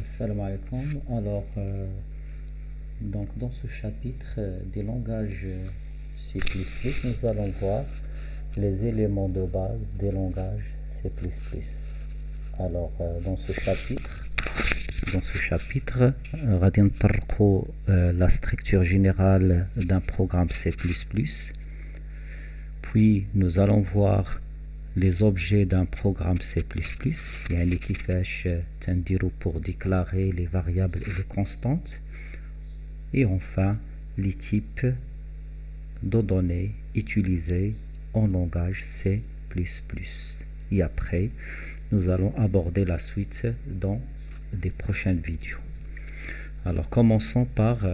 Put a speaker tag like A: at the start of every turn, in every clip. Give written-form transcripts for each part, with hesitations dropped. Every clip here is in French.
A: Salam alaikum. Alors, donc dans ce chapitre des langages C++, nous allons voir les éléments de base des langages C++. Alors, dans ce chapitre, غادي نطرقوا la structure générale d'un programme C++. Puis, nous allons voir les objets d'un programme C++, يعني كيفاش تنديروا pour déclarer les variables et les constantes. Et enfin, les types de données utilisés en langage C++. Et après, nous allons aborder la suite dans des prochaines vidéos. Alors, commençons par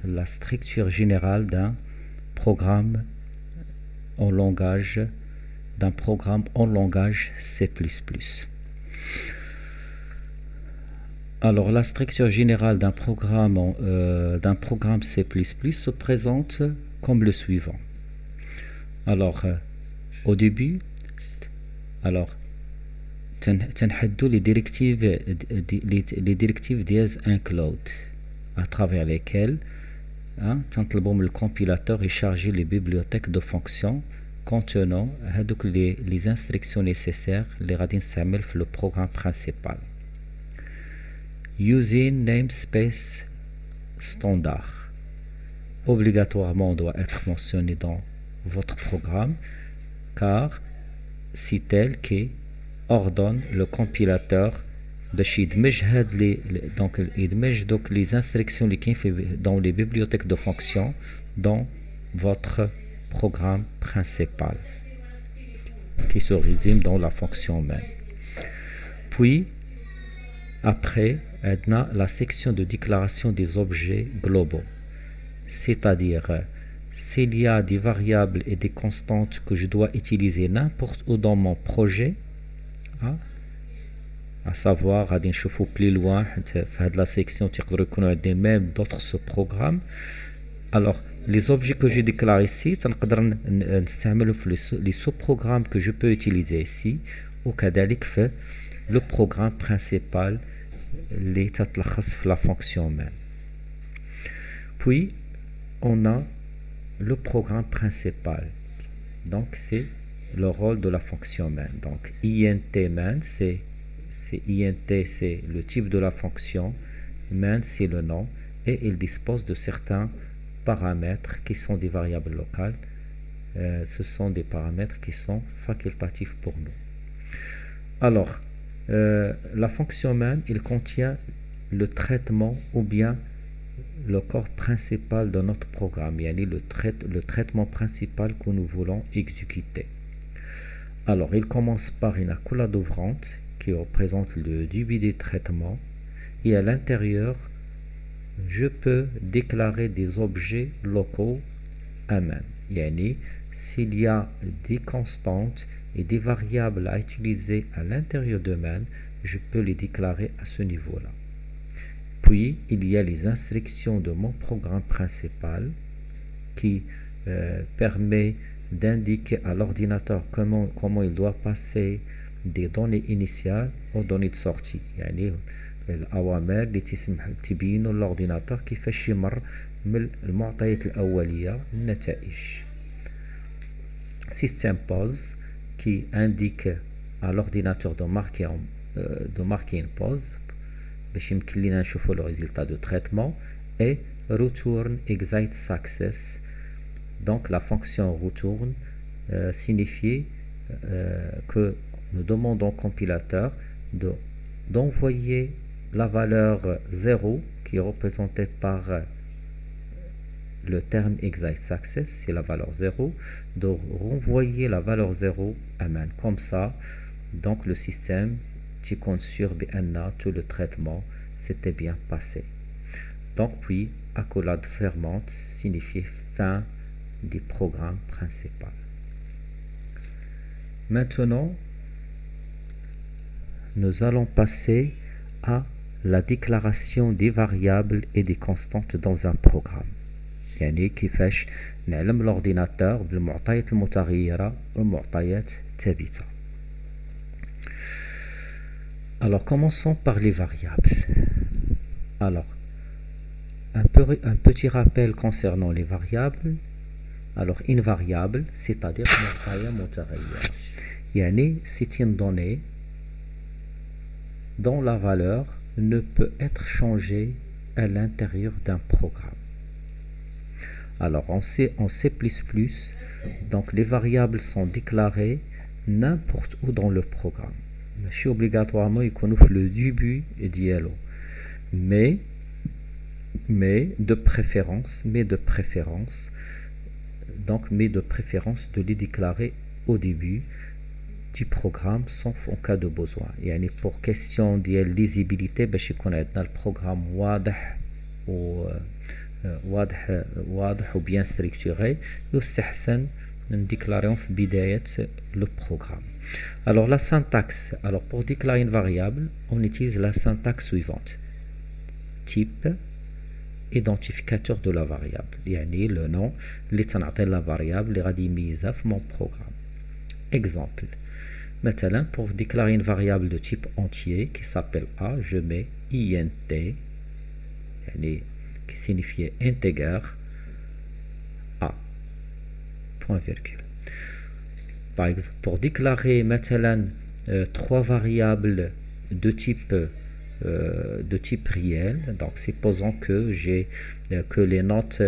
A: la structure générale d'un programme en langage C++. Alors, la structure générale d'un programme C++ se présente comme le suivant. Alors, au début, تنحدوا les directives ديال include à travers lesquelles تنطلبوا من le compilateur et charger les bibliothèques de fonctions contenant les instructions nécessaires les غادي نستعمل في le programme principal. Using namespace standard obligatoirement doit être mentionné dans votre programme car c'est elle qui ordonne le compilateur باش يدمج les instructions اللي كاين dans les bibliothèques de fonctions dans votre programme principal qui se résume dans la fonction main. Puis après, on a la section de déclaration des objets globaux, c'est-à-dire s'il y a des variables et des constantes que je dois utiliser n'importe où dans mon projet, à savoir, غادي نشوفوا plus loin في هذه la section تقدروا يكونوا عندي même d'autres sous-programmes. Alors, les objets que je déclare ici, تنقدر نستعملوا في les sous-programmes que je peux utiliser ici وكذلك في le programme principal اللي تتلخص في la fonction main. Puis, on a le programme principal. Donc, c'est le rôle de la fonction main. Donc, int main, c'est int, c'est le type de la fonction, main, c'est le nom, et il dispose de certains paramètres qui sont des variables locales. Ce sont des paramètres qui sont facultatifs pour nous. Alors, la fonction main, il contient le traitement ou bien le corps principal de notre programme, yani le traitement principal que nous voulons exécuter. Alors, il commence par une accolade ouvrante qui représente le début des traitements et à l'intérieur, je peux déclarer des objets locaux à main. Yani, s'il y a des constantes et des variables à utiliser à l'intérieur de main, je peux les déclarer à ce niveau-là. Puis, il y a les instructions de mon programme principal qui permet d'indiquer à l'ordinateur comment il doit passer des données initiales aux données de sortie. يعني الأوامر اللي تبينوا l'ordinateur كيفاش يمر من المعطيات الأولية للنتائج. Système pause qui indique à l'ordinateur de marquer une pause باش يمكن لنا نشوفوا le résultat de traitement et return exit success. Donc la fonction return signifie que nous demandons au compilateur d'envoyer la valeur 0 qui est représentée par le terme exit success, c'est la valeur 0, de renvoyer la valeur 0 à main. Comme ça, donc le système compte sur BNA, tout le traitement s'était bien passé. Donc puis, accolade fermante signifie fin du programme principal. Maintenant, nous allons passer à la déclaration des variables et des constantes dans un programme. يعني كيفاش نعلم l'ordinateur بالمعطيات المتغيرة والمعطيات الثابتة. Alors, commençons par les variables. Alors, un petit rappel concernant les variables. Alors, une variable, c'est-à-dire c'est une donnée dont la valeur ne peut être changée à l'intérieur d'un programme. Alors, en C++, donc les variables sont déclarées n'importe où dans le programme. Je suis obligatoirement connaître le début et dialogue. Mais de préférence, de les déclarer au début du programme, sauf en cas de besoin. يعني pour question de lisibilité باش يكون عندنا البروغرام واضح واضح وبيان ستركتوري يستحسن نديكلاريون في بداية le programme. Alors la syntaxe, alors pour déclarer une variable, on utilise la syntaxe suivante. Type, identificateur de la variable, يعني le nom اللي تنعطي la variable اللي غادي يميزها في mon programme. Exemple, maintenant pour déclarer une variable de type entier qui s'appelle A, je mets int, يعني qui signifie integer A, point virgule. Par exemple, pour déclarer maintenant trois variables de type réel, donc supposons que j'ai les notes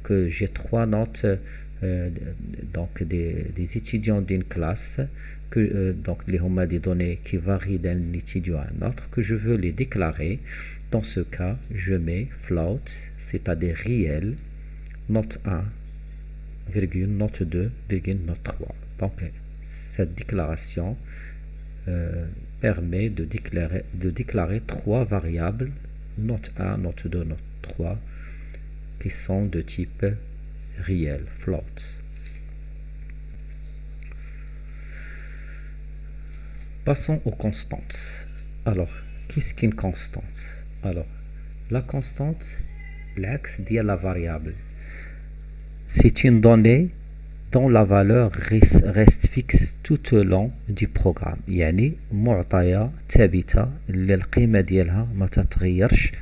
A: que j'ai trois notes donc des étudiants d'une classe que donc les hommes des données qui varient d'un étudiant à un autre, que je veux les déclarer. Dans ce cas, je mets float, c'est-à-dire réel, note 1, virgule, note 2, virgule, note 3. Donc cette déclaration permet de déclarer trois variables, note 1, note 2, note 3, qui sont de type réel, float. Passons aux constantes. Alors, qu'est-ce qu'une constante? Alors, la constante, l'axe dit à la variable. C'est une donnée dont la valeur reste fixe tout au long du programme. يعني معطية ثابتة اللي القيمة ديالها ما تتغيرش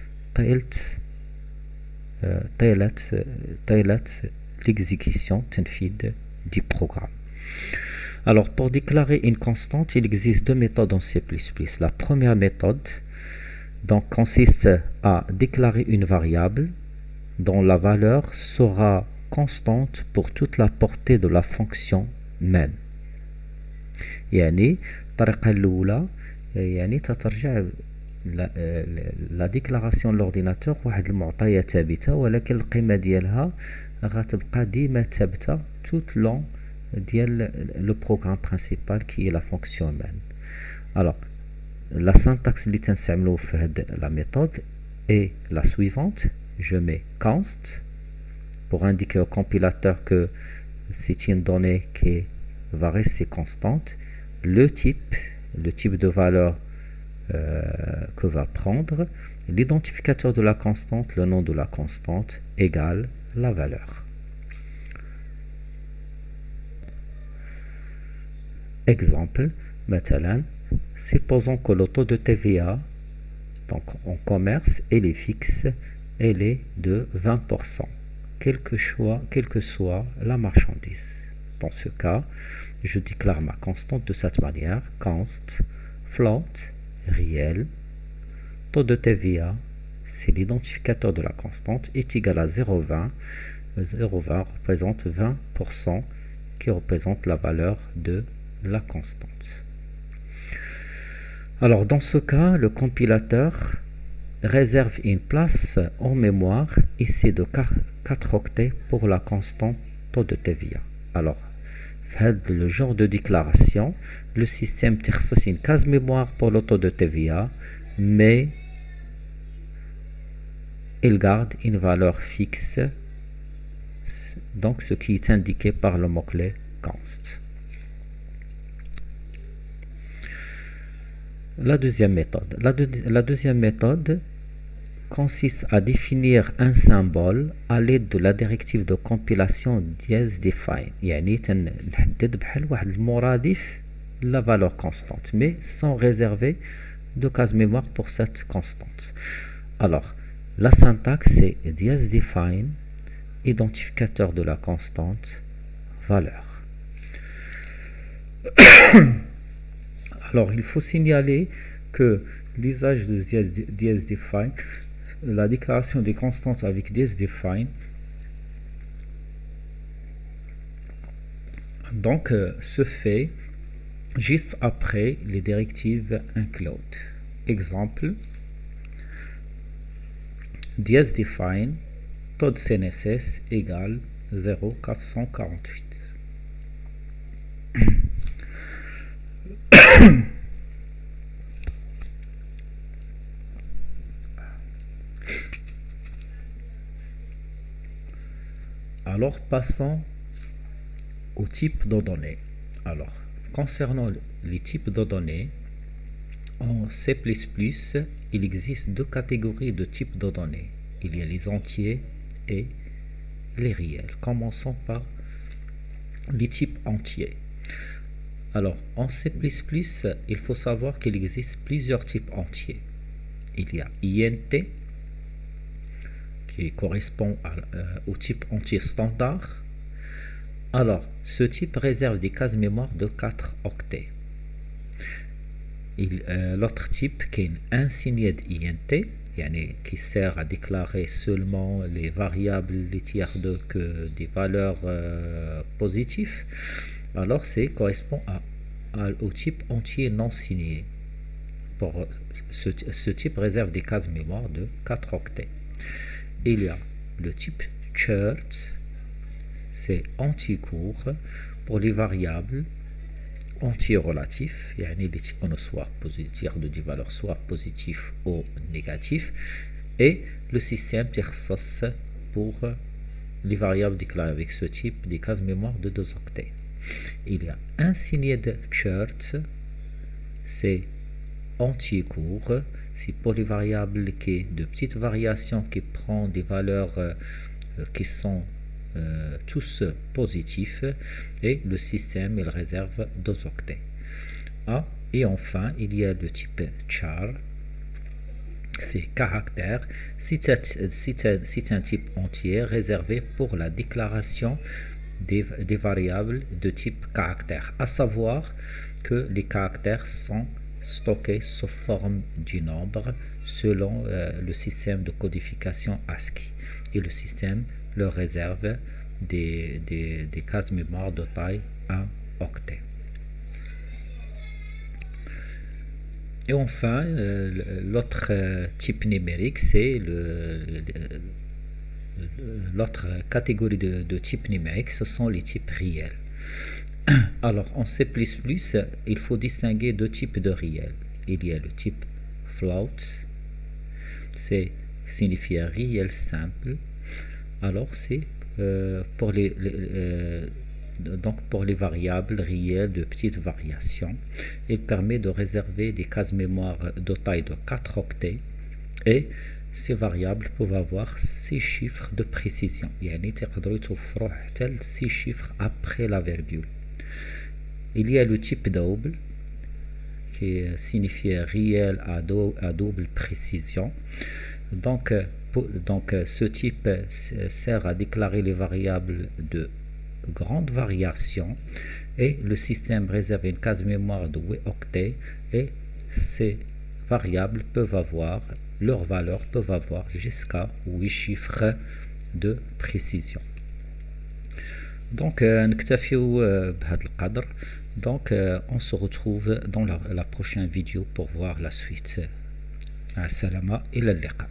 A: طيلة l'exécution تنفيذ du programme. Alors, pour déclarer une constante, il existe deux méthodes en C++. La première méthode donc, consiste à déclarer une variable dont la valeur sera constante pour toute la portée de la fonction main. يعني الطريقة الأولى يعني تترجع la déclaration de l'ordinateur واحد المعطية ثابتة ولكن القيمة ديالها غتبقى ديما ثابتة tout long ديال le programme principal qui est la fonction main. Alors la syntaxe اللي تنستعملو في هاد la méthode est la suivante. Je mets const pour indiquer au compilateur que c'est une donnée qui va rester constante. Le type de valeur que va prendre, l'identificateur de la constante, le nom de la constante égale la valeur. Exemple, مثلا, supposons que le taux de TVA donc en commerce, elle est fixe, elle est de 20%, quelle que soit la marchandise. Dans ce cas, je déclare ma constante de cette manière, const float réel, taux de TVA, c'est l'identificateur de la constante, est égal à 0,20. 0,20 représente 20% qui représente la valeur de la constante. Alors dans ce cas, le compilateur réserve une place en mémoire ici de 4 octets pour la constante taux de TVA. Alors, le genre de déclaration, le système تخصص une case mémoire pour le taux de TVA, mais il garde une valeur fixe, donc ce qui est indiqué par le mot-clé const. La deuxième méthode. La deuxième méthode consiste à définir un symbole à l'aide de la directive de compilation define. يعني تنحدد بحال واحد المرادف la valeur constante, mais sans réserver de case mémoire pour cette constante. Alors, la syntaxe c'est dièse define, identificateur de la constante, valeur. Alors, il faut signaler que l'usage de dièse define, la déclaration des constantes avec dièse define, donc se fait juste après les directives include. Exemple, dièse define taux de CNSS égale 0,448. Alors passons au type de données. Alors, concernant les types de données, en C++, il existe deux catégories de types de données. Il y a les entiers et les réels. Commençons par les types entiers. Alors, en C++, il faut savoir qu'il existe plusieurs types entiers. Il y a int, qui correspond au type entier standard. Alors, ce type réserve des cases mémoire de 4 octets. L'autre type qui est insigné d'int, qui sert à déclarer seulement les variables, les tiers que des valeurs positives, alors c'est correspond au type entier non signé. Pour ce type réserve des cases mémoire de 4 octets. Il y a le type chert, c'est anti-court pour les variables entiers relatifs, les types soit positifs de des valeurs soit positifs ou négatifs, et le système tierces pour les variables déclarées avec ce type des cases mémoire de 2 octets. Il y a un signe de chert, c'est anti-court, c'est pour les variables qui de petites variations qui prend des valeurs qui sont tous positifs, et le système il réserve 2 octets. Et enfin il y a le type char, c'est caractère, c'est un type entier réservé pour la déclaration des variables de type caractère, à savoir que les caractères sont stockés sous forme du nombre selon le système de codification ASCII, et le système leur réserve des cases mémoire de taille 1 octet. Et enfin, l'autre type numérique, c'est l'autre catégorie de type numérique, ce sont les types réels. Alors, en C++, il faut distinguer deux types de réels. Il y a le type float, c'est signifié réel simple. Alors, c'est pour les variables réelles de petites variations. Il permet de réserver des cases mémoire de taille de 4 octets, et ces variables peuvent avoir 6 chiffres de précision. تقدروا يتوفروا حتى 6 chiffres après la virgule. Il y a le type double, qui signifie réel à double précision. Donc, ce type sert à déclarer les variables de grande variation, et le système réserve une case mémoire de 8 octets, et ces variables peuvent avoir, leurs valeurs peuvent avoir jusqu'à 8 chiffres de précision. Donc, نكتفيو بهذا القدر. Donc, on se retrouve dans la prochaine vidéo pour voir la suite. مع السلامة، إلى اللقاء.